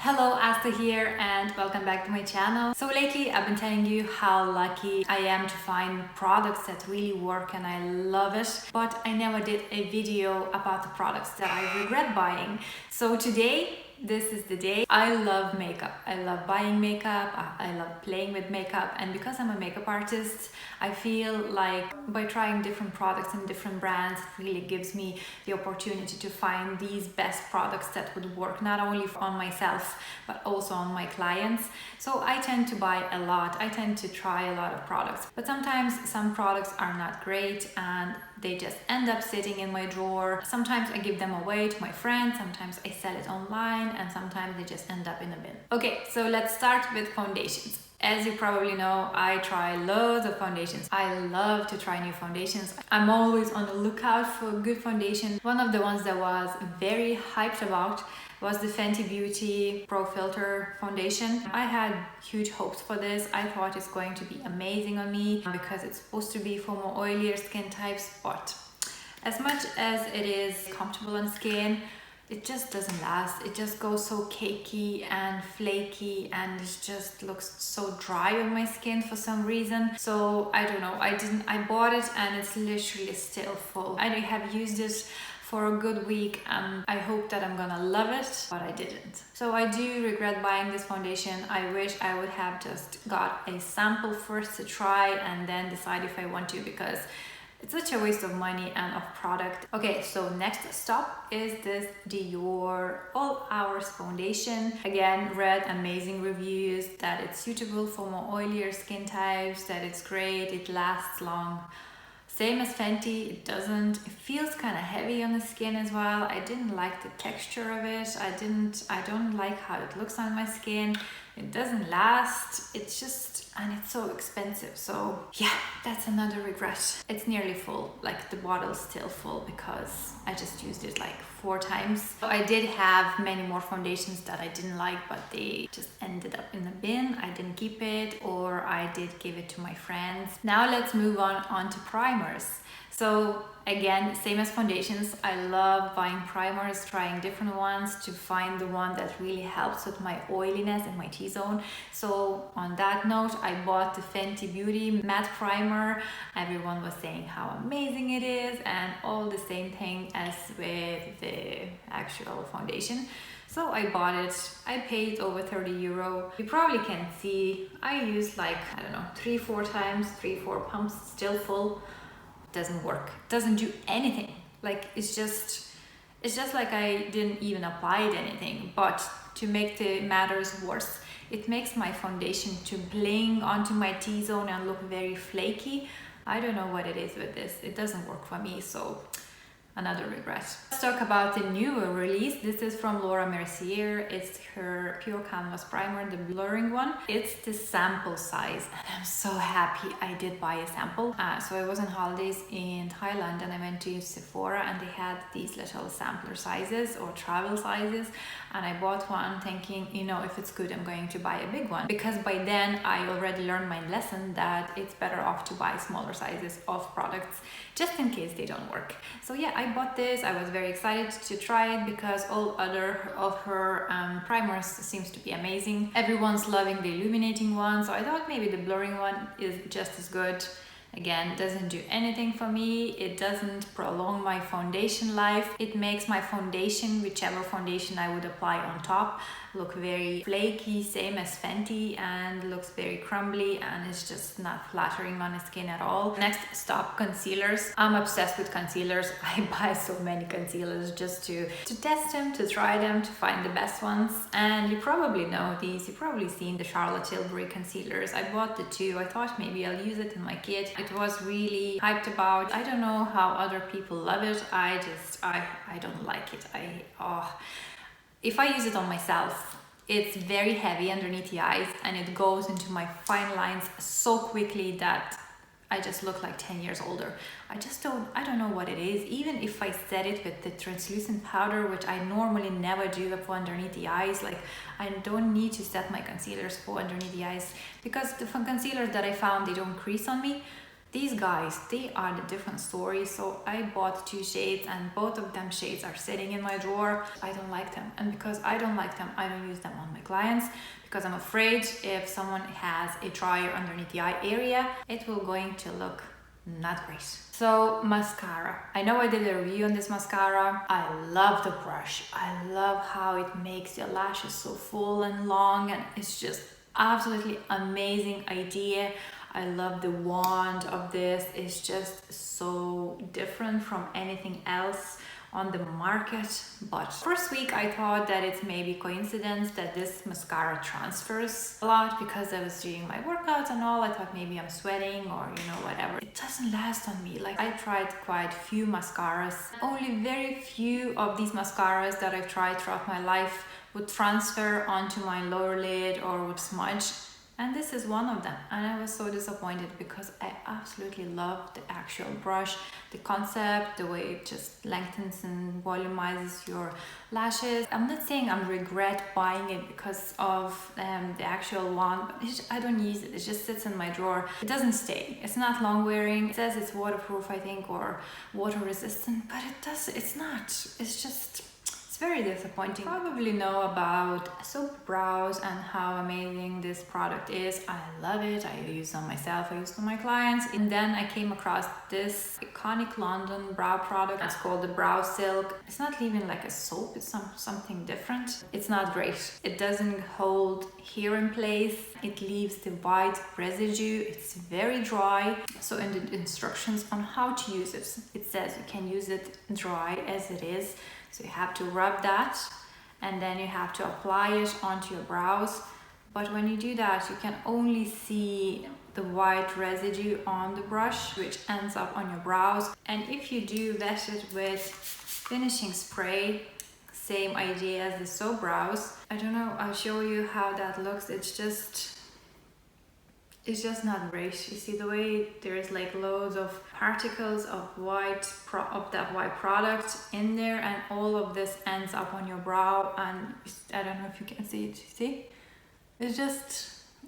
Hello, Asta here and welcome back to my channel. So lately I've been telling you how lucky I am to find products that really work and I love it, but I never did a video about the products that I regret buying. So today, this is the day. I love makeup. I love buying makeup. I love playing with makeup, and because I'm a makeup artist, I feel like by trying different products and different brands, it really gives me the opportunity to find these best products that would work not only on myself but also on my clients. So I tend to buy a lot. I tend to try a lot of products, but sometimes some products are not great and they just end up sitting in my drawer. Sometimes I give them away to my friends, sometimes I sell it online, and sometimes they just end up in a bin. Okay, so let's start with foundations. As you probably know, I try loads of foundations. I love to try new foundations. I'm always on the lookout for good foundations. One of the ones that was very hyped about was the Fenty Beauty Pro Filter foundation. I had huge hopes for this. I thought it's going to be amazing on me because it's supposed to be for more oilier skin types, but as much as it is comfortable on skin, it just doesn't last. It just goes so cakey and flaky and it just looks so dry on my skin for some reason. So I don't know, I bought it and it's literally still full. I have used it for a good week and I hope that I'm gonna love it, but I didn't. So I do regret buying this foundation. I wish I would have just got a sample first to try and then decide if I want to, because it's such a waste of money and of product. Okay, so next stop is this Dior All Hours foundation. Again, read amazing reviews that it's suitable for more oilier skin types, that it's great, it lasts long. Same as Fenty, it feels kind of heavy on the skin as well. I didn't like the texture of it. I don't like how it looks on my skin. It doesn't last. It's just, and it's so expensive. So yeah, that's another regret. It's nearly full, like the bottle's still full because I just used it like 4 times. So I did have many more foundations that I didn't like, but they just ended up in the bin. I didn't keep it, or I did give it to my friends. Now let's move on to primers. So again, same as foundations, I love buying primers, trying different ones to find the one that really helps with my oiliness and my T-zone. So on that note, I bought the Fenty Beauty Matte Primer. Everyone was saying how amazing it is, and all the same thing as with the actual foundation. So I bought it. I paid over 30 euro. You probably can see I used like, I don't know, 3-4 times, 3-4 pumps, still full. Doesn't work, doesn't do anything. Like it's just like I didn't even apply anything. But to make the matters worse, it makes my foundation to bling onto my T-zone and look very flaky. I don't know what it is with this. It doesn't work for me, so another regret. Let's talk about the newer release. This is from Laura Mercier. It's her Pure Canvas Primer, the blurring one. It's the sample size, and I'm so happy I did buy a sample. So I was on holidays in Thailand and I went to Sephora and they had these little sampler sizes or travel sizes, and I bought one thinking, you know, if it's good, I'm going to buy a big one, because by then I already learned my lesson that it's better off to buy smaller sizes of products just in case they don't work. So yeah, I bought this. I was very excited to try it because all other of her primers seems to be amazing. Everyone's loving the illuminating one, so I thought maybe the blurring one is just as good. Again, doesn't do anything for me. It doesn't prolong my foundation life. It makes my foundation, whichever foundation I would apply on top, look very flaky, same as Fenty, and looks very crumbly, and it's just not flattering on the skin at all. Next stop, concealers. I'm obsessed with concealers. I buy so many concealers just to test them, to try them, to find the best ones. And you probably know these. You've probably seen the Charlotte Tilbury concealers. I bought the 2. I thought maybe I'll use it in my kit. It was really hyped about. I don't know how other people love it. I don't like it. If I use it on myself, it's very heavy underneath the eyes and it goes into my fine lines so quickly that I just look like 10 years older. I don't know what it is. Even if I set it with the translucent powder, which I normally never do up underneath the eyes, like I don't need to set my concealers for underneath the eyes, because the concealers that I found, they don't crease on me. These guys, they are the different story. So I bought 2 shades and both of them shades are sitting in my drawer. I don't like them, and because I don't like them, I don't use them on my clients, because I'm afraid if someone has a dryer underneath the eye area, it will going to look not great. So mascara, I know I did a review on this mascara. I love the brush. I love how it makes your lashes so full and long, and it's just absolutely amazing idea. I love the wand of this. It's just so different from anything else on the market. But first week I thought that it's maybe coincidence that this mascara transfers a lot, because I was doing my workouts and all. I thought maybe I'm sweating or whatever. It doesn't last on me. Like, I tried quite few mascaras. Only very few of these mascaras that I've tried throughout my life would transfer onto my lower lid or would smudge. And this is one of them, and I was so disappointed because I absolutely love the actual brush, the concept, the way it just lengthens and volumizes your lashes. I'm not saying I regret buying it because of the actual wand, but I don't use it. It just sits in my drawer. It doesn't stay. It's not long wearing. It says it's waterproof, I think, or water resistant, but it's not. It's just... it's very disappointing. You probably know about Soap Brows and how amazing this product is. I love it. I use it on myself, I use it on my clients. And then I came across this iconic London brow product. It's called the Brow Silk. It's not even like a soap, it's something different. It's not great. It doesn't hold hair in place. It leaves the white residue. It's very dry. So in the instructions on how to use it, it says you can use it dry as it is. So you have to rub that and then you have to apply it onto your brows. But when you do that, you can only see the white residue on the brush, which ends up on your brows. And if you do wet it with finishing spray, same idea as the Soap Brows. I don't know, I'll show you how that looks. It's just not great. You see the way there's like loads of particles of that white product in there, and all of this ends up on your brow, and I don't know if you can see it. You see?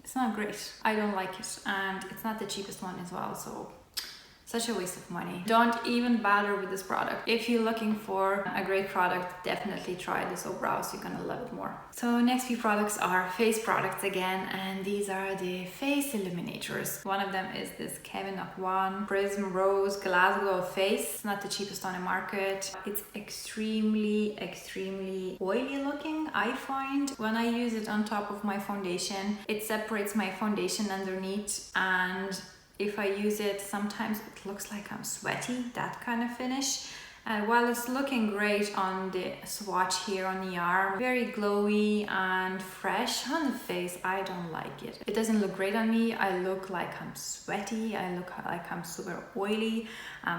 It's not great. I don't like it, and it's not the cheapest one as well, so such a waste of money. Don't even bother with this product. If you're looking for a great product, definitely try the Soap Brows. You're gonna love it more. So next few products are face products again, and these are the face illuminators. One of them is this Kevyn Aucoin Prism Rose Glass Glow Face. It's not the cheapest on the market. It's extremely oily looking, I find. When I use it on top of my foundation, it separates my foundation underneath, and if I use it, sometimes it looks like I'm sweaty, that kind of finish. And while it's looking great on the swatch here on the arm, very glowy and fresh on the face, I don't like it. It doesn't look great on me. I look like I'm sweaty. I look like I'm super oily.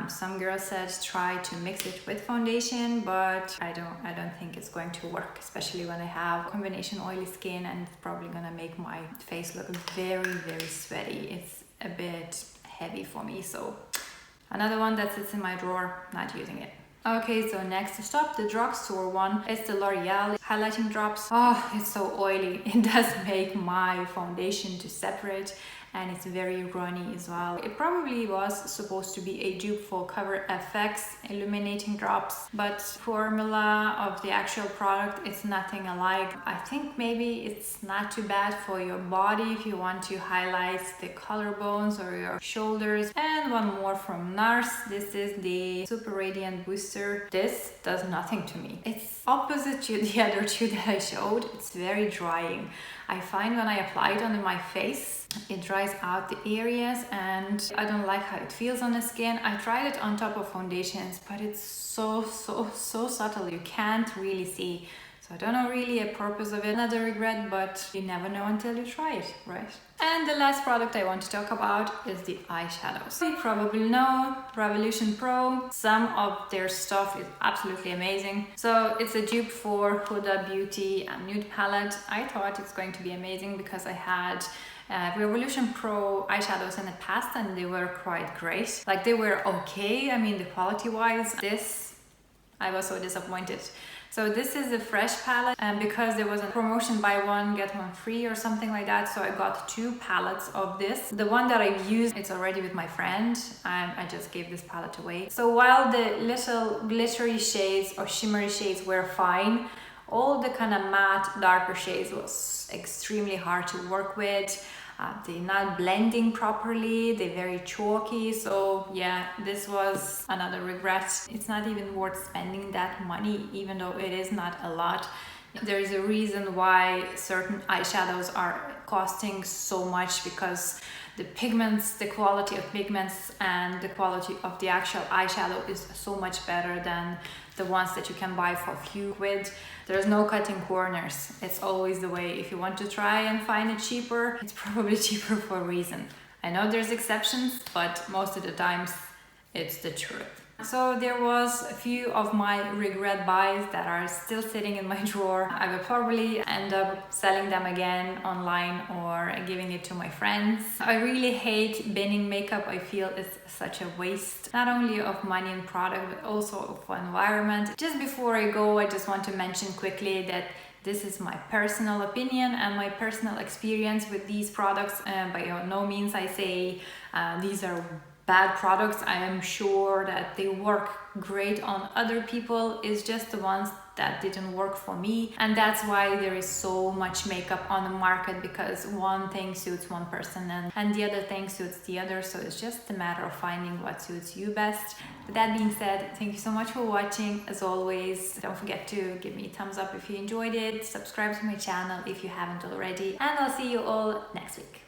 Some girl said try to mix it with foundation, but I don't think it's going to work, especially when I have combination oily skin, and it's probably gonna make my face look very sweaty. It's a bit heavy for me, so another one that sits in my drawer, not using it. Okay, so next stop, the drugstore one. It's the L'Oreal highlighting drops. Oh, it's so oily. It does make my foundation to separate, and it's very runny as well. It probably was supposed to be a dupe for Cover FX illuminating drops, but formula of the actual product, it's nothing alike. I think maybe it's not too bad for your body if you want to highlight the collarbones or your shoulders. And one more from NARS. This is the Super Radiant Booster. This does nothing to me. It's opposite to the other two that I showed. It's very drying. I find when I apply it on my face, it dries out the areas, and I don't like how it feels on the skin. I tried it on top of foundations, but it's so subtle, you can't really see. So I don't know really a purpose of it. Another regret, but you never know until you try it, right? And the last product I want to talk about is the eyeshadows. You probably know Revolution Pro. Some of their stuff is absolutely amazing. So it's a dupe for Huda Beauty and Nude Palette. I thought it's going to be amazing because I had Revolution Pro eyeshadows in the past and they were quite great. Like, they were okay, I mean, the quality wise. This, I was so disappointed. So this is a fresh palette, and because there was a promotion buy one get one free or something like that, so I got 2 palettes of this. The one that I've used, it's already with my friend, and I just gave this palette away. So while the little glittery shades or shimmery shades were fine, all the kind of matte darker shades was extremely hard to work with. They're not blending properly, they're very chalky, so yeah, this was another regret. It's not even worth spending that money, even though it is not a lot. There is a reason why certain eyeshadows are costing so much, because the pigments, the quality of pigments and the quality of the actual eyeshadow is so much better than the ones that you can buy for a few quid. There's no cutting corners. It's always the way. If you want to try and find it cheaper, it's probably cheaper for a reason. I know there's exceptions, but most of the times it's the truth. So there was a few of my regret buys that are still sitting in my drawer. I will probably end up selling them again online or giving it to my friends. I really hate binning makeup. I feel it's such a waste, not only of money and product, but also of environment. Just before I go, I just want to mention quickly that this is my personal opinion and my personal experience with these products. By no means I say these are bad products. I am sure that they work great on other people. It's just the ones that didn't work for me, and that's why there is so much makeup on the market, because one thing suits one person and the other thing suits the other. So it's just a matter of finding what suits you best. With that being said, thank you so much for watching. As always, don't forget to give me a thumbs up if you enjoyed it, subscribe to my channel if you haven't already, and I'll see you all next week.